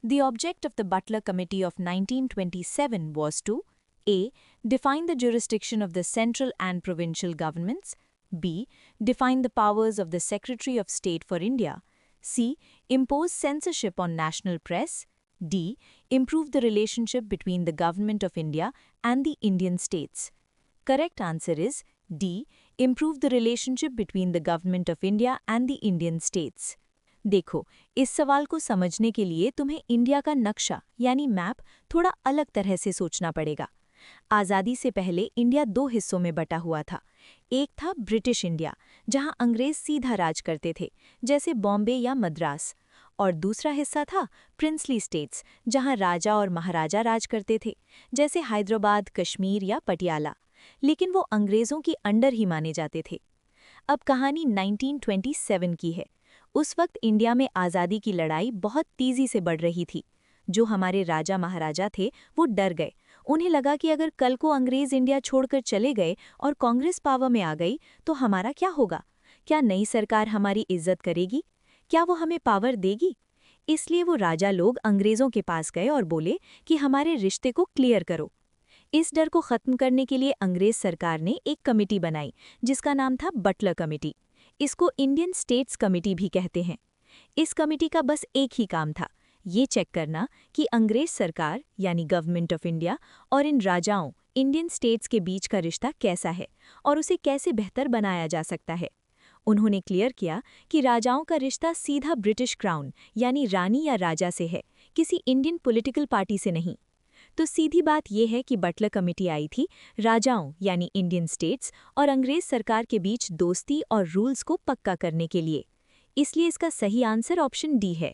The object of the Butler Committee of 1927 was to A. Define the jurisdiction of the central and provincial governments. B. Define the powers of the Secretary of State for India. C. Impose censorship on national press. D. Improve the relationship between the Government of India and the Indian states. Correct answer is D. Improve the relationship between the Government of India and the Indian states. देखो, इस सवाल को समझने के लिए तुम्हें India का नक्शा यानी मैप थोड़ा अलग तरह से सोचना पड़ेगा। आज़ादी से पहले इंडिया दो हिस्सों में बटा हुआ था। एक था ब्रिटिश इंडिया, जहां अंग्रेज सीधा राज करते थे, जैसे बॉम्बे या मद्रास, और दूसरा हिस्सा था प्रिंसली स्टेट्स, जहां राजा और महाराजा राज करते थे, जैसे हैदराबाद, कश्मीर या पटियाला। लेकिन वो अंग्रेज़ों की अंडर ही माने जाते थे। अब कहानी 1927 की है। उस वक्त इंडिया में आज़ादी की लड़ाई बहुत तेज़ी से बढ़ रही थी। जो हमारे राजा महाराजा थे वो डर गए। उन्हें लगा कि अगर कल को अंग्रेज़ इंडिया छोड़कर चले गए और कांग्रेस पावर में आ गई तो हमारा क्या होगा? क्या नई सरकार हमारी इज्जत करेगी? क्या वो हमें पावर देगी? इसलिए वो राजा लोग अंग्रेज़ों के पास गए और बोले कि हमारे रिश्ते को क्लियर करो। इस डर को ख़त्म करने के लिए अंग्रेज़ सरकार ने एक कमेटी बनाई जिसका नाम था बटलर कमेटी। इसको इंडियन स्टेट्स कमेटी भी कहते हैं। इस कमेटी का बस एक ही काम था, ये चेक करना कि अंग्रेज सरकार यानी गवर्नमेंट ऑफ इंडिया और इन राजाओं इंडियन स्टेट्स के बीच का रिश्ता कैसा है और उसे कैसे बेहतर बनाया जा सकता है। उन्होंने क्लियर किया कि राजाओं का रिश्ता सीधा ब्रिटिश क्राउन यानी रानी या राजा से है, किसी इंडियन पॉलिटिकल पार्टी से नहीं। तो सीधी बात यह है कि बटलर कमेटी आई थी राजाओं यानी इंडियन स्टेट्स और अंग्रेज सरकार के बीच दोस्ती और रूल्स को पक्का करने के लिए। इसलिए इसका सही आंसर ऑप्शन डी है।